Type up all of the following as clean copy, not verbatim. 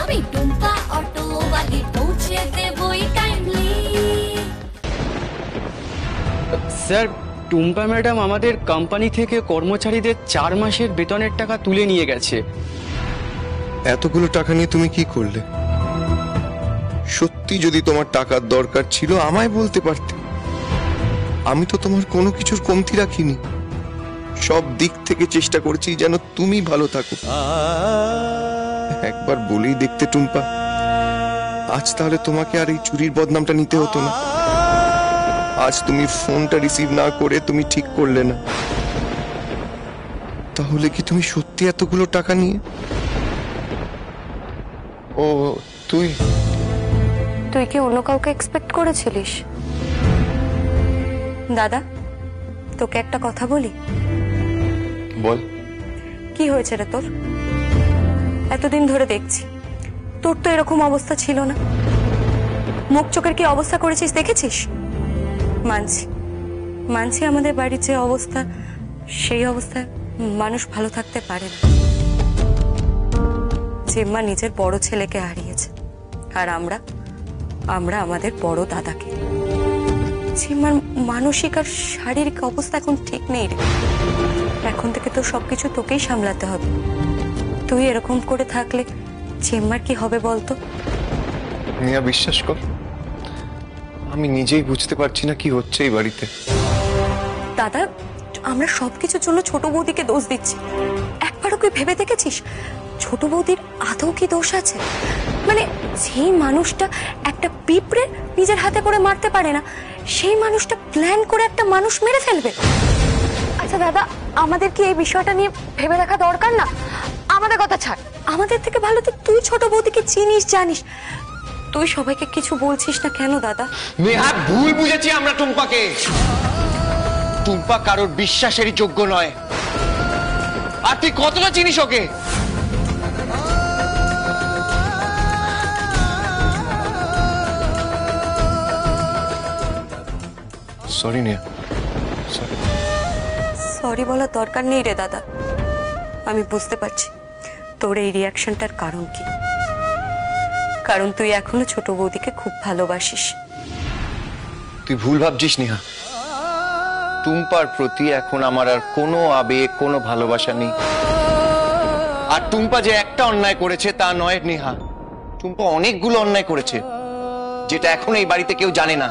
আমি টুম্পা অটোওয়ালি পৌঁছে দেবই টাইমলি। স্যার, টুম্পা ম্যাডাম আমাদের কোম্পানি থেকে কর্মচারীদের 4 মাসের বেতনের টাকা তুলে নিয়ে গেছে। এতগুলো টাকা নিয়ে তুমি কি করলে? সত্যি যদি তোমার টাকার দরকার ছিল আমায় বলতে পারতে। আমি তো তোমার কোনো কিছুর কমতি রাখিনি। সব দিক থেকে চেষ্টা করেছি যেন তুমি ভালো থাকো। একবার বলেই দেখতে টুম্পা, আজ তাহলে তোমাকে আর এই চুরির বদনামটা নিতে হতো না। আজ তুমি ফোনটা রিসিভ না করে তুমি ঠিক করলে না। তাহলে কি তুমি সত্যি এতগুলো টাকা নিয়ে? ও তুই কি অন্য কাউকে এক্সপেক্ট করেছিলিস? দাদা, তোকে একটা কথা বলি। বল। কি হয়েছে রে তোর? এতদিন ধরে দেখছি তোর তো এরকম অবস্থা ছিল না। মুখ চোখের কি অবস্থা করেছিস দেখেছিস? মানছি আমাদের বাড়ির যে অবস্থা, সেই অবস্থায় মানুষ ভালো থাকতে পারে না। যে মা নিজের বড় ছেলেকে হারিয়েছে, আর আমরা আমাদের বড় দাদাকে। জিম্মার মানসিক আর শারীরিক অবস্থা এখন ঠিক নেই রে। এখন থেকে তো সবকিছু তোকেই সামলাতে হবে। তুই এরকম করে থাকলে জিম্মার কি হবে বলতো? নিয়া, বিশ্বাস কর, আমি নিজেই বুঝতে পারছি না কি হচ্ছে এই বাড়িতে। দাদা, আমরা সবকিছুর জন্য ছোট বৌদিকে দোষ দিচ্ছি। একবারও কি ভেবে দেখেছিস ছোট বৌদির আদৌ কি দোষ আছে? মানে যেই মানুষটা একটা পিঁপড়ে নিজের হাতে করে মারতে পারে না, সেই মানুষটা প্ল্যান করে একটা মানুষ মেরে ফেলবে। আচ্ছা দাদা, আমাদের কি এই বিষয়টা নিয়ে ভেবে দেখা দরকার না? আমাদের কথা ছাড়, আমাদের থেকে ভালো তো তুই ছোট বৌদিকে চিনিস, জানিস। তুই সবাইকে কিছু বলছিস না কেন দাদা? নেহা, ভুল বুঝেছি আমরা টুম্পাকে। টুম্পা কারোর বিশ্বাসেরই যোগ্য নয়। আর তুই কতটা চিনিস ওকে? সরি নেহা, সরি বলার দরকার নেই রে দাদা। আমি বুঝতে পারছি তোর এই রিয়াকশনটার কারণ কি। কারণ তুই এখনো ছোট বৌদিকে খুব ভালোবাসিস। তুই ভুল ভাবছিস নেহা। টুম্পার প্রতি এখন আমার আর কোনো আবেগ, কোনো ভালোবাসা নেই। আর টুম্পা যে একটা অন্যায় করেছে তা নয় নেহা। টুম্পা অনেকগুলো অন্যায় করেছে, যেটা এখন এই বাড়িতে কেউ জানে না।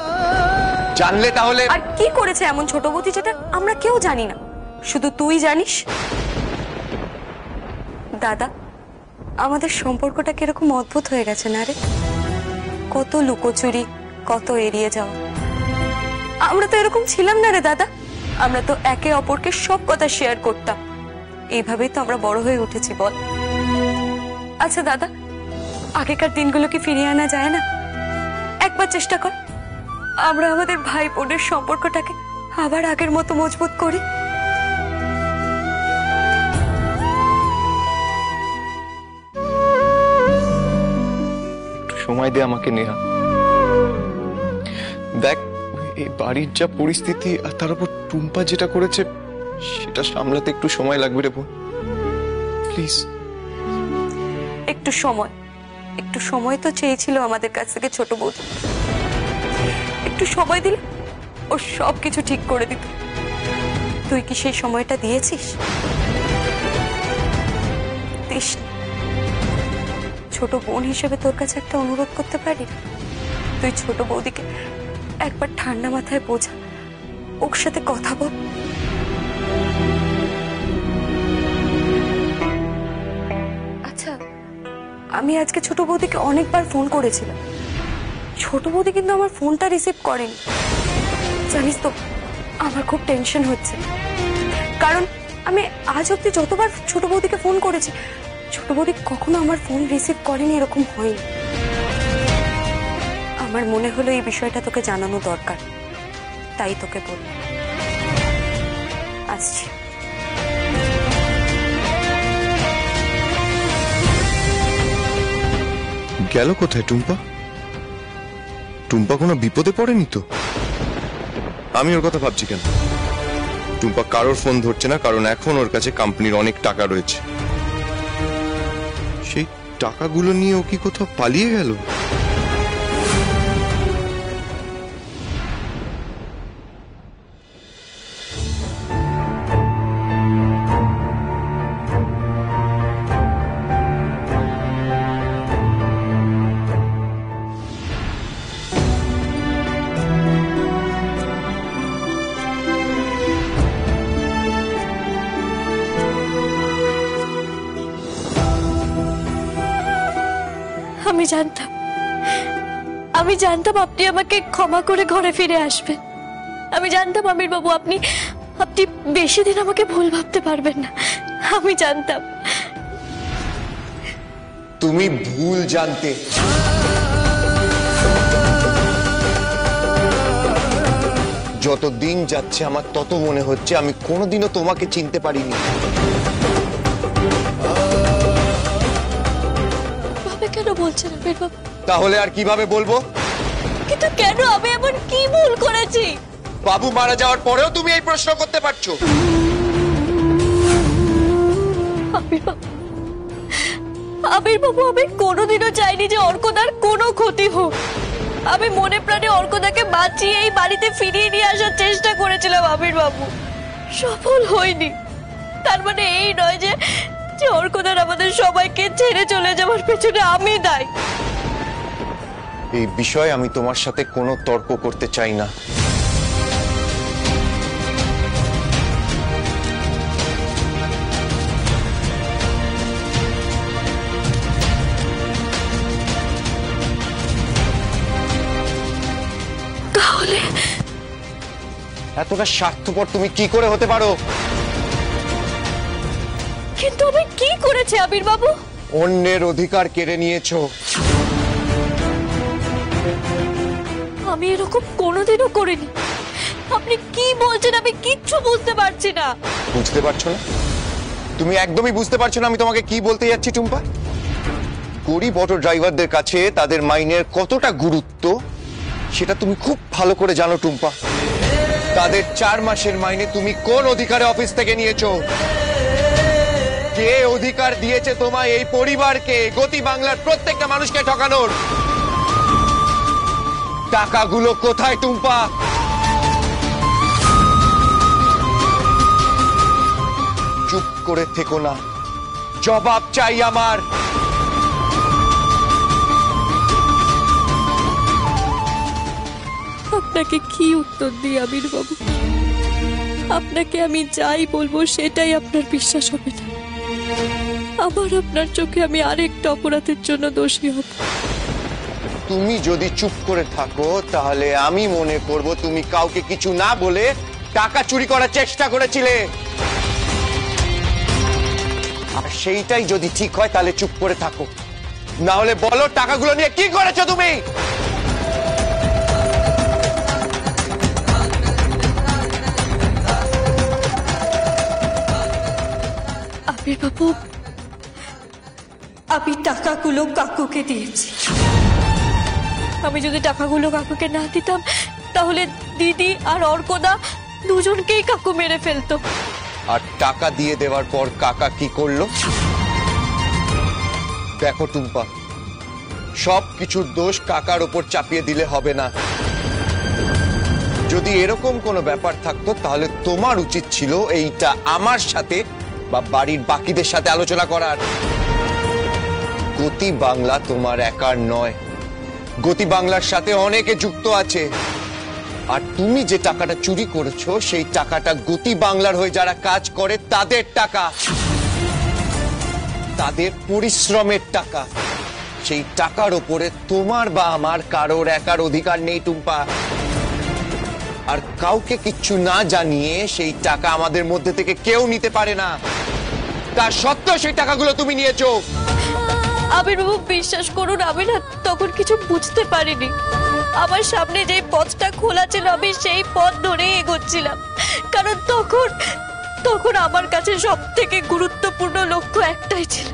জানলে তাহলে। আর কি করেছে এমন ছোট বৌদি যেটা আমরা কেউ জানি না, শুধু তুই জানিস? দাদা, আমাদের সম্পর্কটা কিরকম অদ্ভুত হয়ে গেছে না রে? কত লুকোচুরি, কত এড়িয়ে যাওয়া। আমরা তো এরকম ছিলাম না রে দাদা। আমরা তো একে অপরকে সব কথা শেয়ার করতাম। এইভাবেই তো আমরা বড় হয়ে উঠেছি, বল? আচ্ছা দাদা, আগেকার দিনগুলো কি ফিরিয়ে আনা যায় না? একবার চেষ্টা কর, আমরা আমাদের ভাই বোনের সম্পর্কটাকে আবার আগের মতো মজবুত করি। সময় দে আমাকে নেহা। দেখ, এই বাড়ির যা পরিস্থিতি, আর তার উপর টুম্পা যেটা করেছে, সেটা সামলাতে একটু সময় লাগবে রে বোন। প্লিজ একটু সময় তো চেয়েছিল আমাদের কাছ থেকে ছোট বৌদি। একটু সময় দিলে ও সবকিছু ঠিক করে দিত। তুই কি সেই সময়টা দিয়েছিস? দিস। ছোট বোন হিসেবে তোর কাছে একটা অনুরোধ করতে পারি? তুই ছোট বৌদিকে একবার ঠান্ডা মাথায় বোঝা, ওর সাথে কথা বল। আচ্ছা, আমি আজকে ছোট বৌদিকে অনেকবার ফোন করেছিলাম। ছোট বৌদি কিন্তু আমার ফোনটা রিসিভ করেনি। জানিস তো, আমার খুব টেনশন হচ্ছে। কারণ আমি আজ অব্দি যতবার ছোট বৌদিকে ফোন করেছি, ছোট বৌদি কখনো আমার ফোন রিসিভ করেনি, এরকম হয়নি। আমার মনে হলো এই বিষয়টা তোকে জানানো দরকার, তাই তোকে বল। আসছি। গেল কোথায় টুম্পা? টুম্পা কোনো বিপদে পড়েনি তো? আমি ওর কথা ভাবছি কেন? টুম্পা কারোর ফোন ধরছে না, কারণ এখন ওর কাছে কোম্পানির অনেক টাকা রয়েছে। টাকাগুলো নিয়ে ও কি কোথাও পালিয়ে গেল? আমি জানতাম আপনি আমাকে ক্ষমা করে ঘরে ফিরে আসবেন। আমি জানতাম আমির বাবু আপনি বেশি দিন আমাকে ভুল ভাবতে পারবেন না। আমি জানতাম। তুমি ভুল জানতে। যত দিন যাচ্ছে আমার তত মনে হচ্ছে আমি কোনোদিনও তোমাকে চিনতে পারিনি। কেন বলছেন আমির বাবু? তাহলে আর কিভাবে বলবো? কিন্তু কেন? আমি এমন কি ভুল করেছি? বাবু মারা যাওয়ার পরেও তুমি এই প্রশ্ন করতে পারছো? আমির বাবু আমি কোনোদিনও চাইনি যে অর্কদার কোনো ক্ষতি হোক। আমি মনে প্রাণে অর্কদাকে বাঁচিয়ে এই বাড়িতে ফিরিয়ে নিয়ে আসার চেষ্টা করেছিলাম আমির বাবু, সফল হয়নি। তার মানে এই নয় যে অর্কদার আমাদের সবাইকে ছেড়ে চলে যাওয়ার পেছনে আমি দায়ী। এই বিষয়ে আমি তোমার সাথে কোনো তর্ক করতে চাই না। তাহলে এতটা স্বার্থপর তুমি কি করে হতে পারো? কিন্তু আমি কি করেছি আবির বাবু? অন্যের অধিকার কেড়ে নিয়েছো। আমি এরকম কোনোদিনও করিনি। আপনি কি বলছেন আমি কিচ্ছু বুঝতে পারছি না। বুঝতে পারছো না? তুমি একদমই বুঝতে পারছো না আমি তোমাকে কি বলতে যাচ্ছি টুম্পা। গরিব অটো ড্রাইভারদের কাছে তাদের মাইনের কতটা গুরুত্ব সেটা তুমি খুব ভালো করে জানো টুম্পা। তাদের 4 মাসের মাইনে তুমি কোন অধিকারে অফিস থেকে নিয়েছো? কে অধিকার দিয়েছে তোমায় এই পরিবারকে, গতি বাংলার প্রত্যেকটা মানুষকে ঠকানোর? টাকাগুলো কোথায় টুম্পা? চুপ করে থেকো না, জবাব চাই আমার। আপনাকে কি উত্তর দিই আবির বাবু? আপনাকে আমি যাই বলবো সেটাই আপনার বিশ্বাস হবে না। আবার আপনার চোখে আমি আরেকটা অপরাধের জন্য দোষী হব। তুমি যদি চুপ করে থাকো তাহলে আমি মনে করব তুমি কাউকে কিছু না বলে টাকা চুরি করার চেষ্টা করেছিলে। আর সেইটাই যদি ঠিক হয় তাহলে চুপ করে থাকো, না হলে বলো টাকাগুলো নিয়ে কি করেছো তুমি? আবির বাবু আমি টাকাগুলো কাকুকে দিয়েছি। আমি যদি টাকাগুলো কাকুকে না দিতাম তাহলে দিদি আর অর্কদা দুজনকেই কাকু মেরে ফেলতো। আর টাকা দিয়ে দেওয়ার পর কাকা কি করলো? দেখো টুম্পা, সব কিছুর দোষ কাকার উপর চাপিয়ে দিলে হবে না। যদি এরকম কোনো ব্যাপার থাকতো তাহলে তোমার উচিত ছিল এইটা আমার সাথে বা বাড়ির বাকিদের সাথে আলোচনা করার। গতি বাংলা তোমার একার নয়, গতি বাংলার সাথে অনেকে যুক্ত আছে। আর তুমি যে টাকাটা চুরি করেছো সেই টাকাটা গতি বাংলার হয়ে যারা কাজ করে তাদের টাকা, তাদের পরিশ্রমের টাকা। সেই টাকার উপরে তোমার বা আমার কারোর একার অধিকার নেই টুম্পা। আর কাউকে কিচ্ছু না জানিয়ে সেই টাকা আমাদের মধ্যে থেকে কেউ নিতে পারে না। তার সত্ত্বেও সেই টাকাগুলো তুমি নিয়েছো। আবির বাবু বিশ্বাস করুন আমি না তখন কিছু বুঝতে পারিনি। আমার সামনে যে পথটা খোলা ছিল আমি সেই পথ ধরে এগোচ্ছিলাম। কারণ তখন আমার কাছে সব থেকে গুরুত্বপূর্ণ লক্ষ্য একটাই ছিল,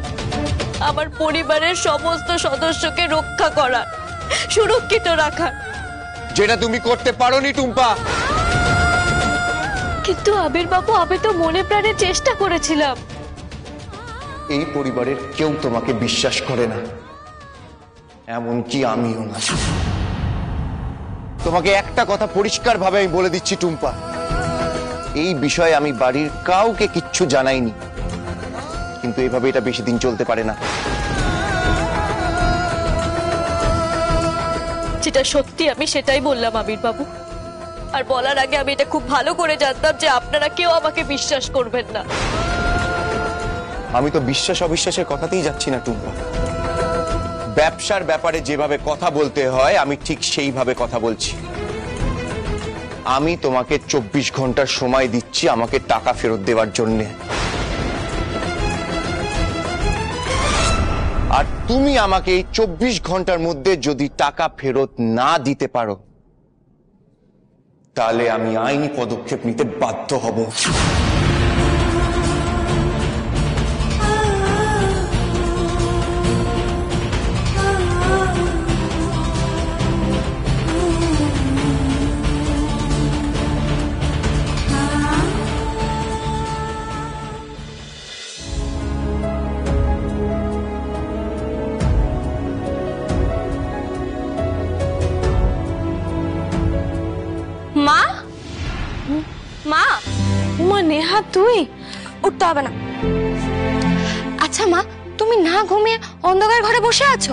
আমার পরিবারের সমস্ত সদস্যকে রক্ষা করা, সুরক্ষিত রাখা। যেটা তুমি করতে পারোনি টুম্পা। কিন্তু আবির বাবু আমি তো মনে প্রাণে চেষ্টা করেছিলাম। এই পরিবারের কেউ তোমাকে বিশ্বাস করে না, এমনকি আমিও না। তোমাকে একটা কথা পরিষ্কারভাবে আমি বলে দিচ্ছি টুম্পা, এই বিষয়ে আমি বাড়ির কাউকে কিচ্ছু জানাইনি, কিন্তু এভাবে এটা বেশি দিন চলতে পারে না। যেটা সত্যি আমি সেটাই বললাম আবির বাবু। আর বলার আগে আমি এটা খুব ভালো করে জানতাম যে আপনারা কেউ আমাকে বিশ্বাস করবেন না। আমি তো বিশ্বাস অবিশ্বাসের কথাতেই যাচ্ছি না টুম্পা, ব্যবসার ব্যাপারে যেভাবে কথা বলতে হয় আমি ঠিক সেইভাবে কথা বলছি। আমি তোমাকে 24 ঘন্টার সময় দিচ্ছি আমাকে টাকা ফেরত দেওয়ার জন্য, আর তুমি আমাকে এই 24 ঘন্টার মধ্যে যদি টাকা ফেরত না দিতে পারো তাহলে আমি আইনি পদক্ষেপ নিতে বাধ্য হব। মা, মা, মা নেহা তুই? উঠতে হবে না। আচ্ছা মা, তুমি না ঘুমিয়ে অন্ধকার ঘরে বসে আছো?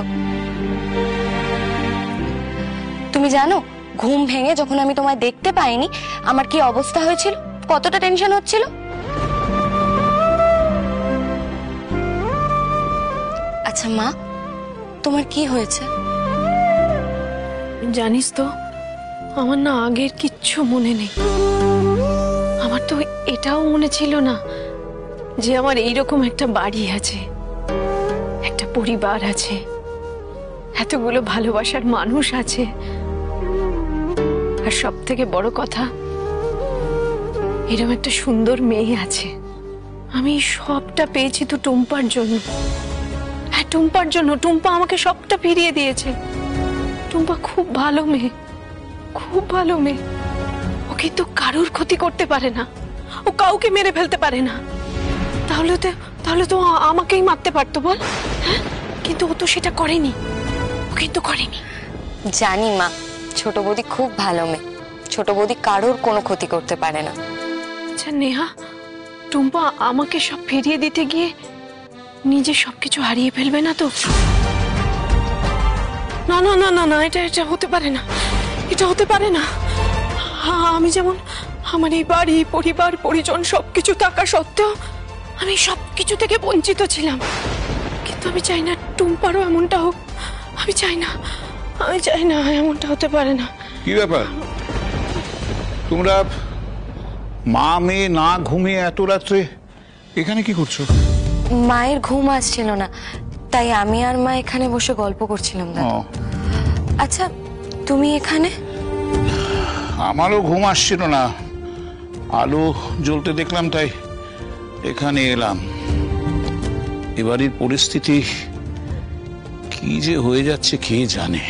তুমি জানো ঘুম ভেঙে যখন আমি তোমায় দেখতে পাইনি আমার কি অবস্থা হয়েছিল, কতটা টেনশন হচ্ছিল? আচ্ছা মা, তোমার কি হয়েছে? জানিস তো আমার না আগের কিচ্ছু মনে নেই। আমার তো এটাও মনে ছিল না যে আমার এইরকম একটা বাড়ি আছে, একটা পরিবার আছে, এতগুলো ভালোবাসার মানুষ আছে, আর সব থেকে বড় কথা এরকম একটা সুন্দর মেয়ে আছে। আমি সবটা পেয়েছি তো টুম্পার জন্য। হ্যাঁ, টুম্পার জন্য। টুম্পা আমাকে সবটা ফিরিয়ে দিয়েছে। টুম্পা খুব ভালো মেয়ে, খুব ভালো মেয়ে। ও কিন্তু কারোর ক্ষতি করতে পারে না, ও কাউকে মেরে ফেলতে পারে না। তাহলে তো আমাকেই মারতে পারতো, বল? হ্যাঁ, কিন্তু ও তো সেটা করেনি, ও কিন্তু করেনি। জানি মা, ছোট বৌদি খুব ভালো মেয়ে, ছোট বৌদি কারোর কোনো ক্ষতি করতে পারে না। আচ্ছা নেহা, টুম্পা আমাকে সব ফিরিয়ে দিতে গিয়ে নিজে সবকিছু হারিয়ে ফেলবে না তো? না না না না না, এটা হতে পারে না, এটা হতে পারে না। আমি যেমন আমার এই বাড়ি, পরিবার, পরিজন সবকিছু থাকা সত্ত্বেও আমি সবকিছু থেকে বঞ্চিত ছিলাম, কিন্তু আমি চাই না টুম্পারও এমনটা হোক। আমি চাই না এমনটা হতে পারে না। কি ব্যাপার, তোমরা মা মেয়ে না ঘুমিয়ে এত রাত্রে এখানে কি করছো? মায়ের ঘুম আসছিল না, তাই আমি আর মা এখানে বসে গল্প করছিলাম। দাদা, আচ্ছা তুমি এখানে? আমারও ঘুম আসছিল না, আলো জ্বলতে দেখলাম তাই এখানে এলাম। এবারের পরিস্থিতি কি যে হয়ে যাচ্ছে কে জানে।